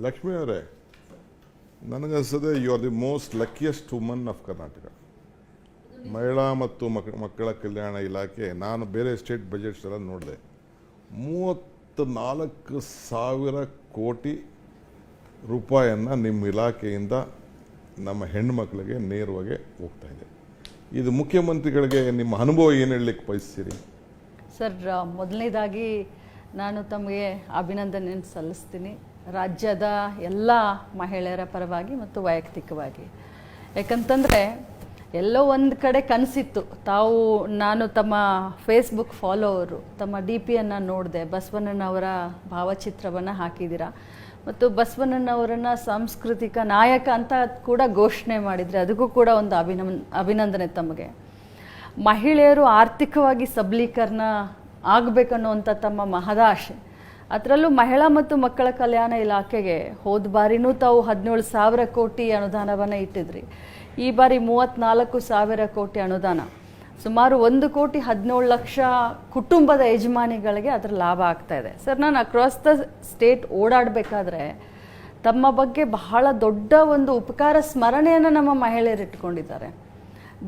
ಲಕ್ಷ್ಮಿ ಅವರೇ, ನನಗನ್ಸದೆ you are the most luckiest woman of Karnataka. ಮಹಿಳಾ ಮತ್ತು ಮಕ್ಕಳ ಕಲ್ಯಾಣ ಇಲಾಖೆ, ನಾನು ಬೇರೆ ಸ್ಟೇಟ್ ಬಜೆಟ್ಸ್ ಎಲ್ಲ ನೋಡಿದೆ, 34,000 ಕೋಟಿ ರೂಪಾಯಿಯನ್ನು ನಿಮ್ಮ ಇಲಾಖೆಯಿಂದ ನಮ್ಮ ಹೆಣ್ಣುಮಕ್ಕಳಿಗೆ ನೇರವಾಗಿ ಹೋಗ್ತಾ ಇದೆ. ಇದು ಮುಖ್ಯಮಂತ್ರಿಗಳಿಗೆ ನಿಮ್ಮ ಅನುಭವ ಏನು ಹೇಳಲಿಕ್ಕೆ ಬಯಸ್ತೀರಿ? ಸರ್, ಮೊದಲನೇದಾಗಿ ನಾನು ತಮಗೆ ಅಭಿನಂದನೆಯನ್ನು ಸಲ್ಲಿಸ್ತೀನಿ ರಾಜ್ಯದ ಎಲ್ಲ ಮಹಿಳೆಯರ ಪರವಾಗಿ ಮತ್ತು ವೈಯಕ್ತಿಕವಾಗಿ. ಯಾಕಂತಂದರೆ ಎಲ್ಲೋ ಒಂದು ಕಡೆ ಕನಸಿತ್ತು, ನಾನು ತಮ್ಮ ಫೇಸ್ಬುಕ್ ಫಾಲೋವರು, ತಮ್ಮ DPಯನ್ನು ನೋಡಿದೆ, ಬಸವಣ್ಣನವರ ಭಾವಚಿತ್ರವನ್ನು ಹಾಕಿದ್ದೀರಾ ಮತ್ತು ಬಸವಣ್ಣನವರನ್ನು ಸಾಂಸ್ಕೃತಿಕ ನಾಯಕ ಅಂತ ಕೂಡ ಘೋಷಣೆ ಮಾಡಿದರೆ, ಅದಕ್ಕೂ ಕೂಡ ಒಂದು ಅಭಿನಂದನೆ ತಮಗೆ. ಮಹಿಳೆಯರು ಆರ್ಥಿಕವಾಗಿ ಸಬಲೀಕರಣ ಆಗಬೇಕನ್ನುವಂಥ ತಮ್ಮ ಮಹದಾಶೆ, ಅದರಲ್ಲೂ ಮಹಿಳಾ ಮತ್ತು ಮಕ್ಕಳ ಕಲ್ಯಾಣ ಇಲಾಖೆಗೆ ಹೋದ ಬಾರಿನೂ ತಾವು 17,000 ಕೋಟಿ ಅನುದಾನವನ್ನು ಇಟ್ಟಿದ್ರಿ. ಈ ಬಾರಿ 34,000 ಕೋಟಿ ಅನುದಾನ, ಸುಮಾರು 1,17,00,000 ಕುಟುಂಬದ ಯಜಮಾನಿಗಳಿಗೆ ಅದರ ಲಾಭ ಆಗ್ತಾ ಇದೆ. ಸರ್, ನಾನು ಅಕ್ರಾಸ್ ದ ಸ್ಟೇಟ್ ಓಡಾಡಬೇಕಾದ್ರೆ ತಮ್ಮ ಬಗ್ಗೆ ಬಹಳ ದೊಡ್ಡ ಒಂದು ಉಪಕಾರ ಸ್ಮರಣೆಯನ್ನು ನಮ್ಮ ಮಹಿಳೆಯರು ಇಟ್ಕೊಂಡಿದ್ದಾರೆ.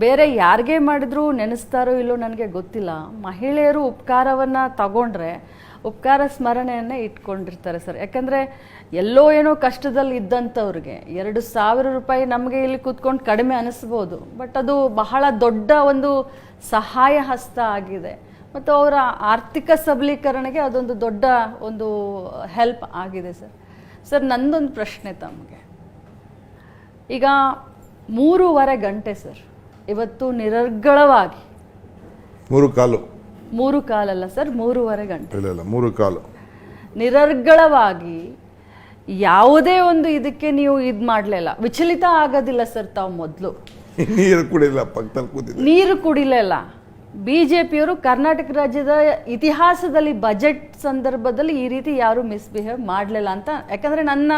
ಬೇರೆ ಯಾರಿಗೆ ಮಾಡಿದ್ರು ನೆನೆಸ್ತಾರೋ ಇಲ್ಲೋ ನನಗೆ ಗೊತ್ತಿಲ್ಲ, ಮಹಿಳೆಯರು ಉಪಕಾರವನ್ನು ತಗೊಂಡ್ರೆ ಉಪಕಾರ ಸ್ಮರಣೆಯನ್ನೇ ಇಟ್ಕೊಂಡಿರ್ತಾರೆ ಸರ್. ಯಾಕಂದರೆ ಎಲ್ಲೋ ಏನೋ ಕಷ್ಟದಲ್ಲಿ ಇದ್ದಂಥವ್ರಿಗೆ 2,000 ರೂಪಾಯಿ ನಮಗೆ ಇಲ್ಲಿ ಕೂತ್ಕೊಂಡು ಕಡಿಮೆ ಅನಿಸ್ಬೋದು, ಬಟ್ ಅದು ಬಹಳ ದೊಡ್ಡ ಒಂದು ಸಹಾಯ ಹಸ್ತ ಆಗಿದೆ ಮತ್ತು ಅವರ ಆರ್ಥಿಕ ಸಬಲೀಕರಣಕ್ಕೆ ಅದೊಂದು ದೊಡ್ಡ ಒಂದು ಹೆಲ್ಪ್ ಆಗಿದೆ ಸರ್. ಸರ್, ನಂದೊಂದು ಪ್ರಶ್ನೆ ತಮಗೆ. ಈಗ 3.5 ಗಂಟೆ ಸರ್ ಇವತ್ತು ನಿರರ್ಗಳವಾಗಿ 3 ಕಾಲಲ್ಲ ಸರ್, 3.5 ಗಂಟೆ, 3 ನಿರರ್ಗಳವಾಗಿ ಯಾವುದೇ ಒಂದು ಇದಕ್ಕೆ ನೀವು ಇದು ಮಾಡಲಿಲ್ಲ, ವಿಚಲಿತ ಆಗೋದಿಲ್ಲ ಸರ್. ತಾವು ಮೊದಲು ನೀರು ಕುಡಿಲಿಲ್ಲ. BJPಯವರು ಕರ್ನಾಟಕ ರಾಜ್ಯದ ಇತಿಹಾಸದಲ್ಲಿ ಬಜೆಟ್ ಸಂದರ್ಭದಲ್ಲಿ ಈ ರೀತಿ ಯಾರು ಮಿಸ್ಬಿಹೇವ್ ಮಾಡಲಿಲ್ಲ ಅಂತ, ಯಾಕಂದರೆ ನನ್ನ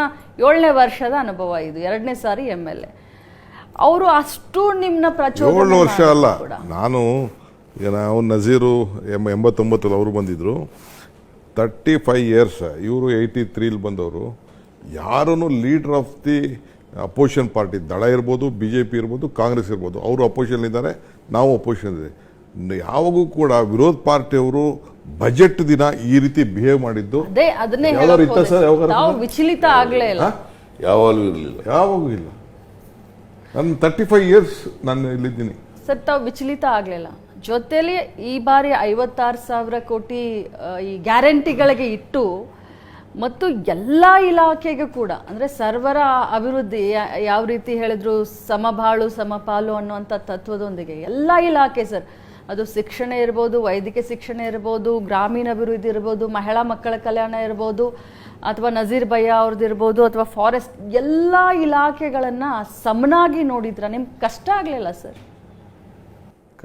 7ನೇ ವರ್ಷದ ಅನುಭವ ಇದು, 2ನೇ ಸಾರಿ MLA. ಅವರು ಅಷ್ಟು ನಿಮ್ಮನ್ನ ಪ್ರಚೋದನೆ ವರ್ಷ ಅಲ್ಲ, ನಾವು ನಜೀರು 89 ಅವರು ಬಂದಿದ್ರು, 35 ಇಯರ್ಸ್, ಇವರು 83 ಬಂದವರು. ಯಾರೂ leader of the opposition party, ದಳ ಇರ್ಬೋದು, BJP ಇರ್ಬೋದು, ಕಾಂಗ್ರೆಸ್ ಇರ್ಬೋದು, ಅವರು ಅಪೋಸಿಷನ್ ಇದ್ದಾರೆ, ನಾವು ಅಪೋಸಿಷನ್ ಇದೆ. ಯಾವಾಗೂ ಕೂಡ ವಿರೋಧ ಪಾರ್ಟಿಯವರು ಬಜೆಟ್ ದಿನ ಈ ರೀತಿ ಬಿಹೇವ್ ಮಾಡಿದ್ದು ವಿಚಲಿತ ಆಗಲೇ ಇಲ್ಲ, ಯಾವಾಗೂ ಇಲ್ಲ. ನಾನು 35 ಇಯರ್ಸ್ ನಾನು ಇಲ್ಲಿದ್ದೀನಿ ಸರ್. ತಾವು ವಿಚಲಿತ ಆಗಲಿಲ್ಲ. ಜೊತೆಲಿ ಈ ಬಾರಿ 56,000 ಕೋಟಿ ಈ ಗ್ಯಾರಂಟಿಗಳಿಗೆ ಇಟ್ಟು ಮತ್ತು ಎಲ್ಲ ಇಲಾಖೆಗೂ ಕೂಡ, ಅಂದರೆ ಸರ್ವರ ಅಭಿವೃದ್ಧಿ ಯಾವ ರೀತಿ ಹೇಳಿದ್ರು, ಸಮಬಾಳು ಸಮಪಾಲು ಅನ್ನುವಂಥ ತತ್ವದೊಂದಿಗೆ ಎಲ್ಲ ಇಲಾಖೆ ಸರ್, ಅದು ಶಿಕ್ಷಣ ಇರ್ಬೋದು, ವೈದ್ಯಕೀಯ ಶಿಕ್ಷಣ ಇರ್ಬೋದು, ಗ್ರಾಮೀಣ ಅಭಿವೃದ್ಧಿ ಇರ್ಬೋದು, ಮಹಿಳಾ ಮಕ್ಕಳ ಕಲ್ಯಾಣ ಇರ್ಬೋದು, ಅಥವಾ ನಜೀರ್ ಭಯ್ಯ ಅವ್ರದ್ದು ಇರ್ಬೋದು, ಅಥವಾ ಫಾರೆಸ್ಟ್, ಎಲ್ಲ ಇಲಾಖೆಗಳನ್ನು ಸಮನಾಗಿ ನೋಡಿದ್ರ ನಿಮ್ಗೆ ಕಷ್ಟ ಆಗಲಿಲ್ಲ ಸರ್?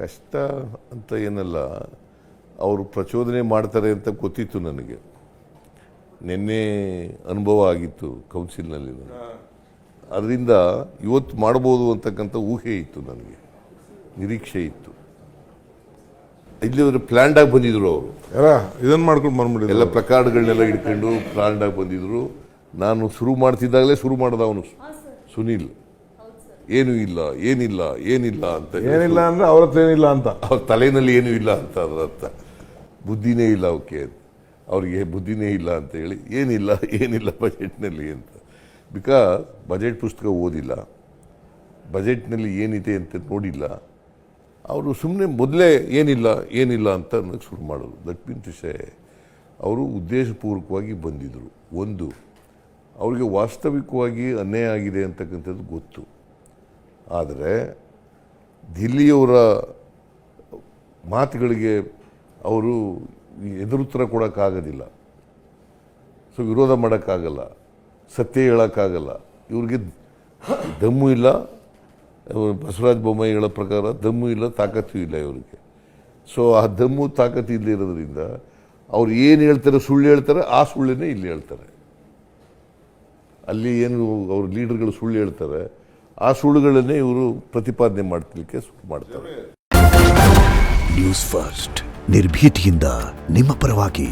ಕಷ್ಟ ಅಂತ ಏನಲ್ಲ, ಅವರು ಪ್ರಚೋದನೆ ಮಾಡ್ತಾರೆ ಅಂತ ಗೊತ್ತಿತ್ತು ನನಗೆ. ನಿನ್ನೆ ಅನುಭವ ಆಗಿತ್ತು ಕೌನ್ಸಿಲ್ನಲ್ಲಿ, ಅದರಿಂದ ಇವತ್ತು ಮಾಡ್ಬೋದು ಅಂತಕ್ಕಂಥ ಊಹೆ ಇತ್ತು, ನನಗೆ ನಿರೀಕ್ಷೆ ಇತ್ತು. ಇಲ್ಲಿ ಅವರು ಪ್ಲ್ಯಾಂಡಾಗಿ ಬಂದಿದ್ರು, ಅವರು ಇದನ್ನು ಮಾಡ್ಕೊಂಡು ಬಂದ್ಬಿಟ್ಟಿದ್ರು, ಎಲ್ಲ ಪ್ಲಕಾರ್ಡ್ಗಳನ್ನೆಲ್ಲ ಹಿಡ್ಕೊಂಡು ಪ್ಲ್ಯಾಂಡಾಗಿ ಬಂದಿದ್ರು. ನಾನು ಶುರು ಮಾಡ್ತಿದ್ದಾಗಲೇ ಶುರು ಮಾಡಿದ ಅವನು ಸುನೀಲ್, ಏನೂ ಇಲ್ಲ ಏನಿಲ್ಲ ಏನಿಲ್ಲ ಅಂತ. ಏನಿಲ್ಲ ಅಂದರೆ ಅವ್ರ ಹತ್ರ ಏನಿಲ್ಲ ಅಂತ, ಅವ್ರ ತಲೆಯಲ್ಲಿ ಏನೂ ಇಲ್ಲ ಅಂತ, ಅದರ ಅರ್ಥ ಬುದ್ಧಿನೇ ಇಲ್ಲ ಅವಕ್ಕೆ, ಅವ್ರಿಗೆ ಬುದ್ಧಿನೇ ಇಲ್ಲ ಅಂತ ಹೇಳಿ ಏನಿಲ್ಲ ಬಜೆಟ್ನಲ್ಲಿ ಅಂತ. ಬಿಕಾಸ್ ಬಜೆಟ್ ಪುಸ್ತಕ ಓದಿಲ್ಲ, ಬಜೆಟ್ನಲ್ಲಿ ಏನಿದೆ ಅಂತ ನೋಡಿಲ್ಲ. ಅವರು ಸುಮ್ಮನೆ ಮೊದಲೇ ಏನಿಲ್ಲ ಅಂತ ಅನ್ನೋಕ್ಕೆ ಶುರು ಮಾಡೋದು. ದಟ್ ಮೀನ್ ಟು ಸೇ ಅವರು ಉದ್ದೇಶಪೂರ್ವಕವಾಗಿ ಬಂದಿದ್ದರು. ಒಂದು, ಅವರಿಗೆ ವಾಸ್ತವಿಕವಾಗಿ ಅನ್ಯಾಯ ಆಗಿದೆ ಅಂತಕ್ಕಂಥದ್ದು ಗೊತ್ತು. ಆದರೆ ದಿಲ್ಲಿಯವರ ಮಾತುಗಳಿಗೆ ಅವರು ಎದುರುತ್ತರ ಕೊಡೋಕ್ಕಾಗೋದಿಲ್ಲ, ಸೊ ವಿರೋಧ ಮಾಡೋಕ್ಕಾಗಲ್ಲ, ಸತ್ಯ ಹೇಳೋಕ್ಕಾಗಲ್ಲ. ಇವ್ರಿಗೆ ದಮ್ಮು ಇಲ್ಲ, ಬಸವರಾಜ ಬೊಮ್ಮಾಯಿ ಹೇಳೋ ಪ್ರಕಾರ ದಮ್ಮು ಇಲ್ಲ, ತಾಕತ್ತು ಇಲ್ಲ ಇವರಿಗೆ. ಸೊ ಆ ದಮ್ಮು ತಾಕತ್ತು ಇಲ್ಲದೆ ಇರೋದ್ರಿಂದ ಅವ್ರು ಏನು ಹೇಳ್ತಾರೆ, ಸುಳ್ಳು ಹೇಳ್ತಾರೆ, ಆ ಸುಳ್ಳನ್ನೇ ಇಲ್ಲಿ ಹೇಳ್ತಾರೆ. ಅಲ್ಲಿ ಏನು ಅವ್ರ ಲೀಡರ್ಗಳು ಸುಳ್ಳು ಹೇಳ್ತಾರೆ, ಆ ಸುಳ್ಳುಗಳನ್ನೇ ಇವರು ಪ್ರತಿಪಾದನೆ ಮಾಡ್ತಿಲಿಕ್ಕೆ ಮಾಡ್ತಾರೆ. ನ್ಯೂಸ್ ಫಸ್ಟ್, ನಿರ್ಭೀತಿಯಿಂದ ನಿಮ್ಮ ಪರವಾಗಿ.